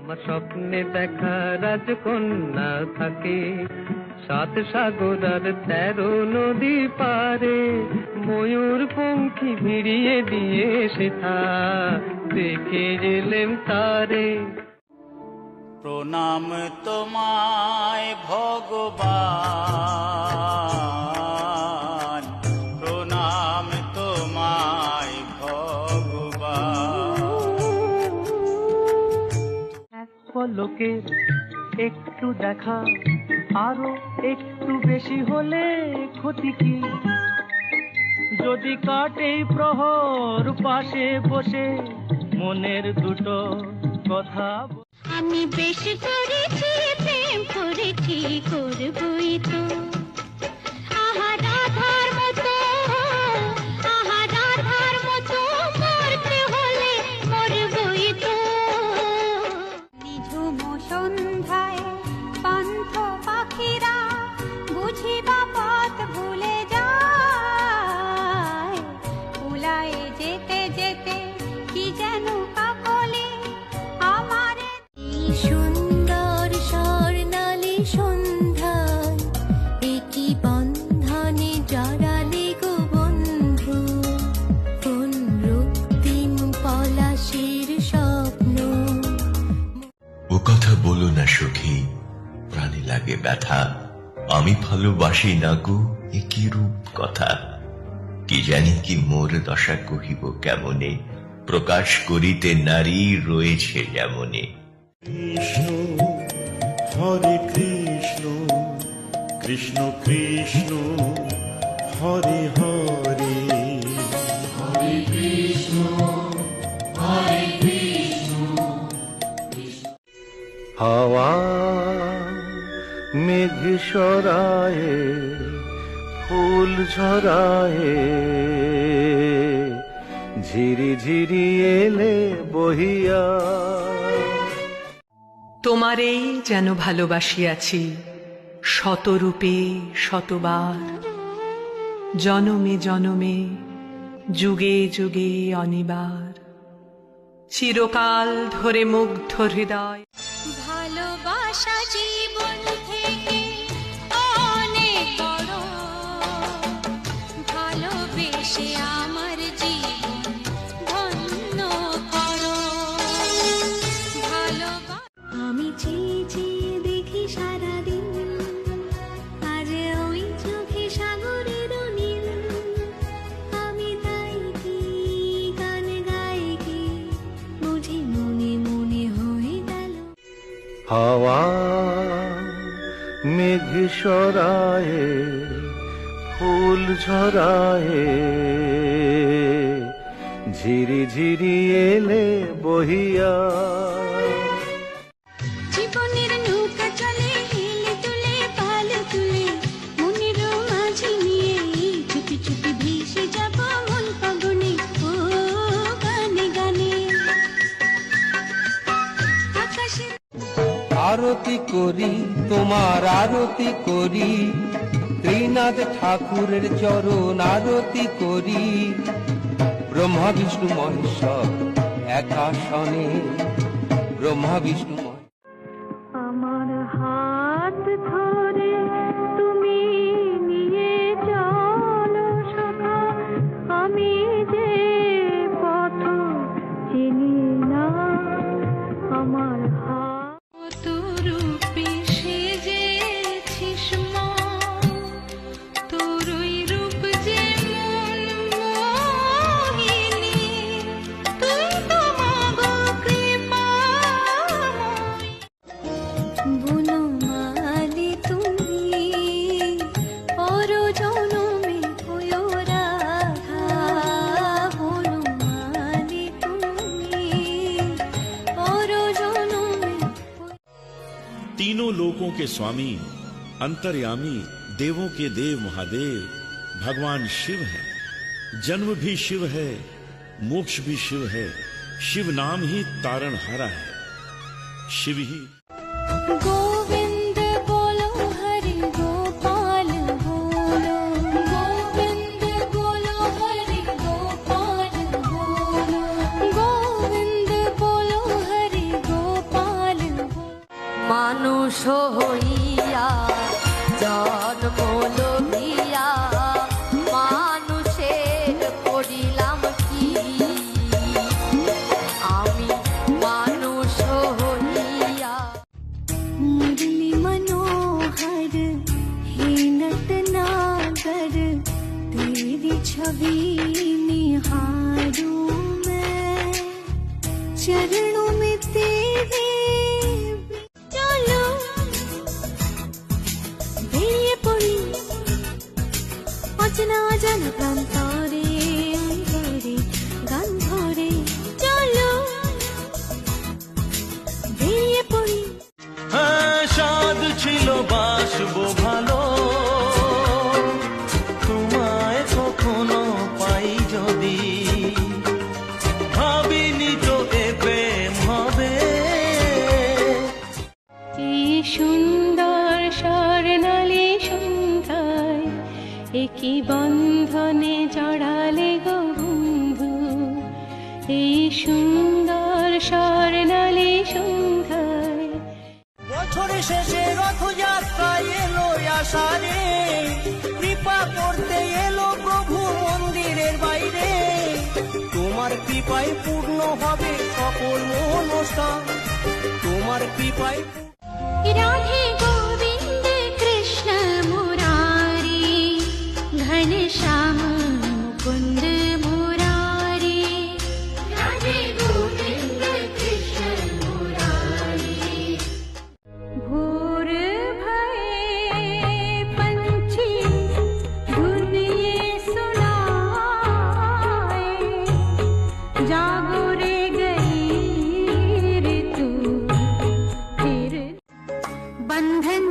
আমার স্বপ্নে দেখা রাজকন্যা থাকে 7 সাগর আর 13 নদী পারে, ময়ূর পঙ্খী ভিড়িয়ে দিয়ে সেথা দেখে এলেম তারে। প্রণাম তোমায় ভগবান, প্রণাম তোমায় ভগবান। এক পলকের একটু দেখা আরো একটু বেশি হলে ক্ষতি কি? যদি কাটে প্রহর পাশে বসে মনের দুটো কথা। আমি বেশ করেছি প্রেম করেছি করবই তো, আহা রাধার মতো, আহা রাধার মতো মরতে হলে মরবই তো। নিঝুম সন্ধ্যায় পান্থ পাখিরা বুঝিবা পথ ভুলে যায়, উলায় যেতে যেতে কি যেন কাকলি আমার। সুন্দর স্বর্ণালী সন্ধ্যায় একই বন্ধনে জড়ালে গো বন্ধু, কোন রক্তিম পলাশের স্বপ্ন। ও কথা বলো না সখী, প্রাণে লাগে ব্যথা, আমি ভালোবাসি না গো এ কি রূপ কথা। কি জানি কি মোর দশা কহিব কেমনে, প্রকাশ করিতে নারী রয়েছে যেমনে। কৃষ্ণ হরে কৃষ্ণ, কৃষ্ণ কৃষ্ণ হরে হরে, হরে কৃষ্ণ হরে কৃষ্ণ। হাওয়া মেঘ সরায় ফুল ঝরায়, ঝিরি ঝিরি এলে বহিয়া। তোমারেই যেন ভালোবাসিয়াছি শতরূপে শতবার, জনমে জনমে যুগে যুগে অনিবার, চিরকাল ধরে মুগ্ধ হৃদয়। ভালোবাসা জীবন থেকে অনেক বড়, ভালোবেসে আমার জীবন ধন্য করো। আমি চেয়ে চেয়ে দেখি সারাদিন, আজ ওই চোখে সাগরের নীল, আমি তাই কি গান গাই কি বুঝি মনে মনে হয়ে গেল। হাওয়া মেঘ সরায় ফুল ঝরায়, ঝিরি ঝিরি এলে বহিয়া। জীবনের নৌকা চলে হেলে তুলে পাল তুলে, মনের মাঝি নিয়ে চুপি চুপি ভেসে যাব মন ফাগুনে, ও গানে গানে আকাশে। আরতি করি তোমার আরতি করি, ত্রিনাথ ঠাকুরের চরণ আরতি করি, ব্রহ্মা বিষ্ণু মহেশ্বর একাশনে, ব্রহ্মা বিষ্ণু। আমার হাত ধরে তুমি নিয়ে চলো সখা, আমি যে পথ চিনি না, আমার হাত রূপে সেজেছিস মা, তোর ওই রূপ যে মোহিনী, তুই তো মাগো কৃপাময়ী। বনমালী তুমি পর জনমে হয়ো রাধা, বনমালী তুমি পর জনমে। तीनों लोकों के स्वामी अंतर्यामी देवों के देव महादेव भगवान शिव है। जन्म भी शिव है, मोक्ष भी शिव है, शिव नाम ही तारणहारा है, शिव ही। गोविंद बोलो हरि गोपाल बोलो, गोविंद बोलो हरि गोपाल बोलो, गोविंद बोलो हरि गोपाल মানুষ হইয়া জন্ম লইয়া মানুষের করিলাম কি আমি মানুষ হইয়া मुरली मनोहर हे नटनागर तेरी छवि निहारूं मैं चरणों में तेरे चलो বেরিয়ে পড়ি অচেনা অজানা প্রান্তরে অন্তরে গান ধরে চলো বেরিয়ে পড়ি সাদ ছিল বাসবো ভালো তোমায় কখনো পাই যদি ভাবিনি তো এ প্রেম হবে কি সুন্দর স্বর্ণালী সন্ধ্যায় একই বন্ধনে জড়ালে গো বন্ধু এই সুন্দর স্বর্ণালী সন্ধ্যায় বছরের শেষে রথযাত্রায় এলো আষাঢ়ে কৃপা করতে এলো প্রভু মন্দিরের বাইরে তোমার কৃপায় পূর্ণ হবে সকল অনুষ্ঠান তোমার কৃপায় राधे गोविंद कृष्ण मुरारी घनश्याम मुकुंद मुरारी राधे गोविंद कृष्ण मुरारी भोर भये पंछी धुन ये सुनाए जागो रे गई ऋतु फिर बंधन